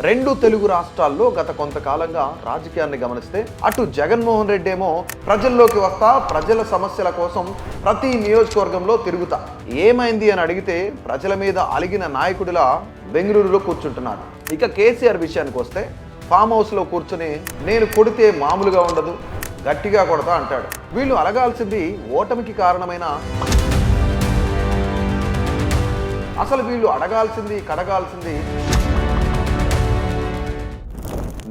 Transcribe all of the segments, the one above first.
రెండు తెలుగు రాష్ట్రాల్లో గత కొంతకాలంగా రాజకీయాన్ని గమనిస్తే అటు జగన్మోహన్ రెడ్డి ఏమో ప్రజల్లోకి వస్తా ప్రజల సమస్యల కోసం ప్రతి నియోజకవర్గంలో తిరుగుతా ఏమైంది అని అడిగితే ప్రజల మీద అలిగిన నాయకుడిలా బెంగళూరులో కూర్చుంటున్నాడు. ఇక కేసీఆర్ విషయానికి వస్తే ఫామ్ హౌస్లో కూర్చుని నేను కొడితే మామూలుగా ఉండదు, గట్టిగా కొడతా అంటాడు. వీళ్ళు అలగాల్సింది ఓటమికి కారణమైన అసలు వీళ్ళు అడగాల్సింది కడగాల్సింది.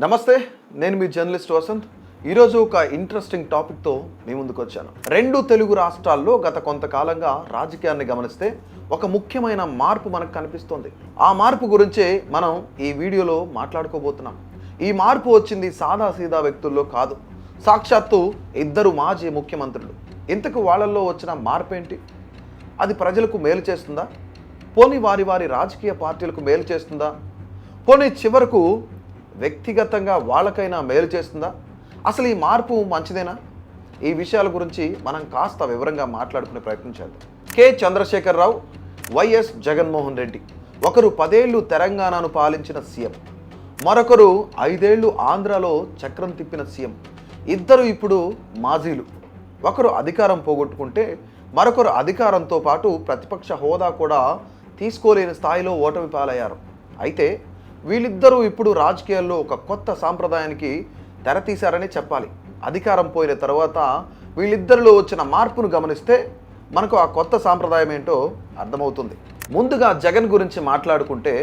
నమస్తే, నేను మీ జర్నలిస్ట్ వసంత్. ఈరోజు ఒక ఇంట్రెస్టింగ్ టాపిక్తో మీ ముందుకు వచ్చాను. రెండు తెలుగు రాష్ట్రాల్లో గత కొంతకాలంగా రాజకీయాన్ని గమనిస్తే ఒక ముఖ్యమైన మార్పు మనకు కనిపిస్తోంది. ఆ మార్పు గురించే మనం ఈ వీడియోలో మాట్లాడుకోబోతున్నాం. ఈ మార్పు వచ్చింది సాదాసీదా వ్యక్తుల్లో కాదు, సాక్షాత్తు ఇద్దరు మాజీ ముఖ్యమంత్రులు. ఇంతకు వాళ్ళల్లో వచ్చిన మార్పు ఏంటి? అది ప్రజలకు మేలు చేస్తుందా? పోనీ వారి వారి రాజకీయ పార్టీలకు మేలు చేస్తుందా? పోనీ చివరకు వ్యక్తిగతంగా వాళ్ళకైనా మేలు చేస్తుందా? అసలు ఈ మార్పు మంచిదేనా? ఈ విషయాల గురించి మనం కాస్త వివరంగా మాట్లాడుకునే ప్రయత్నం చేద్దాం. K Chandrashekar Rao, YS Jaganmohan Reddy. ఒకరు 10 ఏళ్ళు తెలంగాణను పాలించిన సీఎం, మరొకరు 5 ఏళ్ళు ఆంధ్రాలో చక్రం తిప్పిన సీఎం. ఇద్దరు ఇప్పుడు మాజీలు. ఒకరు అధికారం పోగొట్టుకుంటే మరొకరు అధికారంతో పాటు ప్రతిపక్ష హోదా కూడా తీసుకోలేని స్థాయిలో ఓటమి పాలయ్యారు. అయితే వీళ్ళిద్దరూ ఇప్పుడు రాజకీయాల్లో ఒక కొత్త సాంప్రదాయానికి తెరతీశారని చెప్పాలి. అధికారం పోయిన తర్వాత వీళ్ళిద్దరిలో వచ్చిన మార్పును గమనిస్తే మనకు ఆ కొత్త సాంప్రదాయం ఏంటో అర్థమవుతుంది. ముందుగా జగన్ గురించి మాట్లాడుకుంటే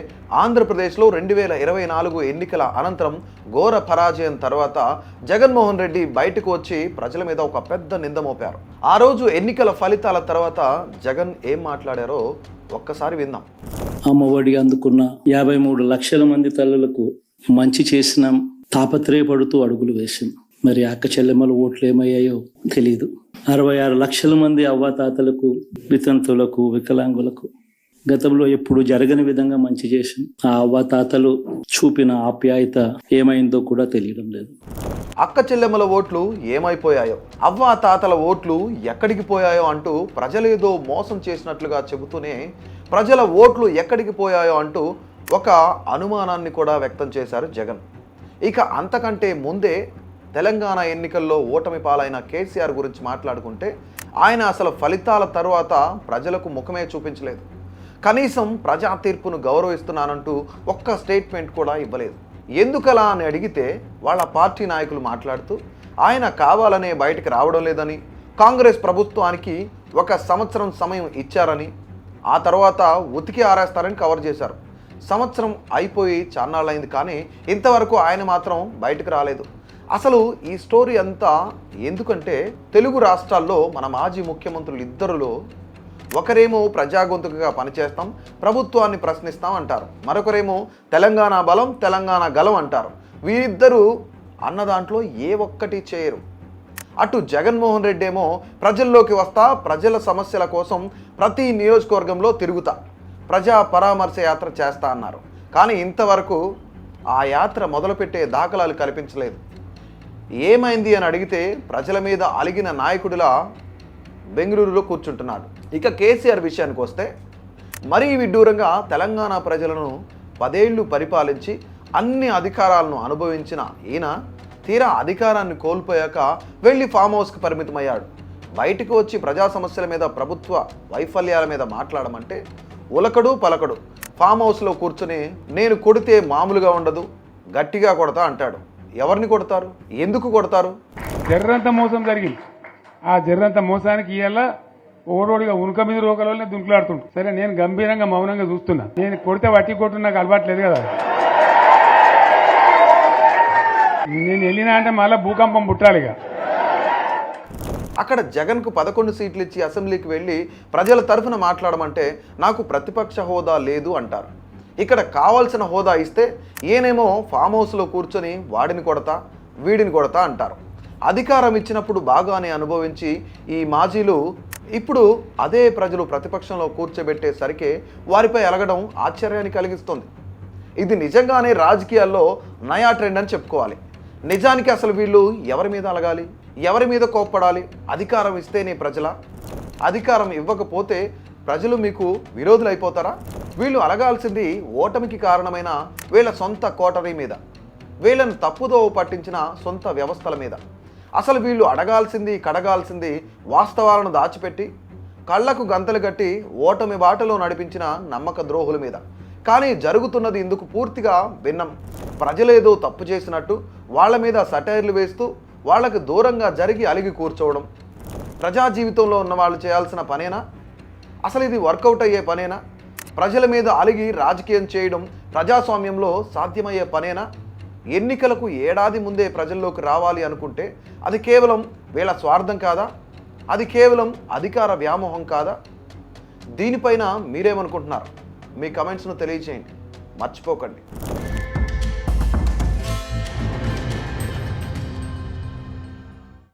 ఆంధ్రప్రదేశ్లో 2024 ఎన్నికల అనంతరం ఘోర పరాజయం తర్వాత జగన్మోహన్ రెడ్డి బయటకు వచ్చి ప్రజల మీద ఒక పెద్ద నింద మోపారు. ఆ రోజు ఎన్నికల ఫలితాల తర్వాత జగన్ ఏం మాట్లాడారో ఒక్కసారి విందాం. అమ్మఒడి అందుకున్న 53 లక్షల మంది తల్లులకు మంచి చేసిన తాపత్రయపడుతూ అడుగులు వేసాం. మరి అక్క చెల్లెమ్మల ఓట్లు ఏమయ్యాయో తెలియదు. 66 లక్షల మంది అవ్వాతాతలకు, వితంతులకు, వికలాంగులకు గతంలో ఎప్పుడు జరగని విధంగా మంచి చేసాం. ఆ అవ్వాతాతలు చూపిన ఆప్యాయత ఏమైందో కూడా తెలియడం లేదు. అక్క చెల్లెమ్మల ఓట్లు ఏమైపోయాయో, అవ్వా తాతల ఓట్లు ఎక్కడికి పోయాయో అంటూ ప్రజలేదో మోసం చేసినట్లుగా చెబుతూనే ప్రజల ఓట్లు ఎక్కడికి పోయాయో అంటూ ఒక అనుమానాన్ని కూడా వ్యక్తం చేశారు జగన్. ఇక అంతకంటే ముందే తెలంగాణ ఎన్నికల్లో ఓటమి పాలైన కేసీఆర్ గురించి మాట్లాడుకుంటే ఆయన అసలు ఫలితాల తర్వాత ప్రజలకు ముఖమే చూపించలేదు. కనీసం ప్రజా తీర్పును గౌరవిస్తున్నానంటూ ఒక్క స్టేట్మెంట్ కూడా ఇవ్వలేదు. ఎందుకలా అని అడిగితే వాళ్ళ పార్టీ నాయకులు మాట్లాడుతూ ఆయన కావాలనే బయటికి రావడం లేదని, కాంగ్రెస్ ప్రభుత్వానికి 1 సంవత్సరం సమయం ఇచ్చారని, ఆ తర్వాత ఉతికి ఆరేస్తారని కవర్ చేశారు. సంవత్సరం అయిపోయి చాన్నాళ్ళైంది, కానీ ఇంతవరకు ఆయన మాత్రం బయటకు రాలేదు. అసలు ఈ స్టోరీ అంతా ఎందుకంటే తెలుగు రాష్ట్రాల్లో మన మాజీ ముఖ్యమంత్రులు ఇద్దరులో ఒకరేమో ప్రజాగొంతుకగా పనిచేస్తాం, ప్రభుత్వాన్ని ప్రశ్నిస్తాం అంటారు. మరొకరేమో తెలంగాణ బలం, తెలంగాణ గలం అంటారు. వీరిద్దరూ అన్న దాంట్లో ఏ ఒక్కటి చేయరు. అటు జగన్మోహన్ రెడ్డి ఏమో ప్రజల్లోకి వస్తా ప్రజల సమస్యల కోసం ప్రతి నియోజకవర్గంలో తిరుగుతా ప్రజా పరామర్శ యాత్ర చేస్తా అన్నారు. కానీ ఇంతవరకు ఆ యాత్ర మొదలుపెట్టే దాఖలాలు కనిపించలేదు. ఏమైంది అని అడిగితే ప్రజల మీద అలిగిన నాయకుడిలా బెంగళూరులో కూర్చుంటున్నాడు. ఇక కేసీఆర్ విషయానికి వస్తే మరీ విడ్డూరంగా తెలంగాణ ప్రజలను 10 ఏళ్ళు పరిపాలించి అన్ని అధికారాలను అనుభవించిన ఈయన తీరా అధికారాన్ని కోల్పోయాక వెళ్ళి ఫామ్ హౌస్కి పరిమితమయ్యాడు. బయటకు వచ్చి ప్రజా సమస్యల మీద, ప్రభుత్వ వైఫల్యాల మీద మాట్లాడమంటే ఉలకడు పలకడు. ఫామ్ హౌస్లో కూర్చుని నేను కొడితే మామూలుగా ఉండదు, గట్టిగా కొడతా అంటాడు. ఎవరిని కొడతారు? ఎందుకు కొడతారు? జర్రంత మోసం జరిగింది. ఆ జర్రంత మోసానికి ఇవాళ ఓడోడిగా ఉనుక మీద రోకలనే దుంకులాడుతుంటు. సరే, నేను గంభీరంగా మౌనంగా చూస్తున్నా. నేను కొడితే వట్టి కొట్టు నాకు అలవాట్లేదు కదా. నేను వెళ్ళినా అంటే మళ్ళీ భూకంపం పుట్టాలిగా. అక్కడ జగన్కు 11 సీట్లు ఇచ్చి అసెంబ్లీకి వెళ్ళి ప్రజల తరఫున మాట్లాడమంటే నాకు ప్రతిపక్ష హోదా లేదు అంటారు. ఇక్కడ కావాల్సిన హోదా ఇస్తే ఈయనేమో ఫామ్ హౌస్లో కూర్చొని వాడిని కొడతా వీడిని కొడతా అంటారు. అధికారం ఇచ్చినప్పుడు బాగానే అనుభవించి ఈ మాజీలు ఇప్పుడు అదే ప్రజలు ప్రతిపక్షంలో కూర్చోబెట్టేసరికి వారిపై అలగడం ఆశ్చర్యాన్ని కలిగిస్తుంది. ఇది నిజంగానే రాజకీయాల్లో నయా ట్రెండ్ అని చెప్పుకోవాలి. నిజానికి అసలు వీళ్ళు ఎవరి మీద అలగాలి, ఎవరి మీద కోప్పడాలి? అధికారం ఇస్తేనే ప్రజల, అధికారం ఇవ్వకపోతే ప్రజలు మీకు విరోధులు అయిపోతారా? వీళ్ళు అలగాల్సింది ఓటమికి కారణమైన వీళ్ళ సొంత కోటరీ మీద, వీళ్ళను తప్పుదో పట్టించిన సొంత వ్యవస్థల మీద. అసలు వీళ్ళు అడగాల్సింది కడగాల్సింది వాస్తవాలను దాచిపెట్టి కళ్లకు గంతలు కట్టి ఓటమి బాటలో నడిపించిన నమ్మక ద్రోహుల మీద. కానీ జరుగుతున్నది ఇందుకు పూర్తిగా భిన్నం. ప్రజలేదో తప్పు చేసినట్టు వాళ్ళ మీద సటైర్లు వేస్తూ వాళ్ళకు దూరంగా జరిగి అలిగి కూర్చోవడం ప్రజా జీవితంలో ఉన్న వాళ్ళు చేయాల్సిన పనేనా? అసలు ఇది వర్కౌట్ అయ్యే పనేనా? ప్రజల మీద అలిగి రాజకీయం చేయడం ప్రజాస్వామ్యంలో సాధ్యమయ్యే పనేనా? ఎన్నికలకు ఏడాది ముందే ప్రజల్లోకి రావాలి అనుకుంటే అది కేవలం వీళ్ళ స్వార్థం కాదా? అది కేవలం అధికార వ్యామోహం కాదా? దీనిపైన మీరేమనుకుంటున్నారు? మీ కమెంట్స్ను తెలియచేయండి. మర్చిపోకండి.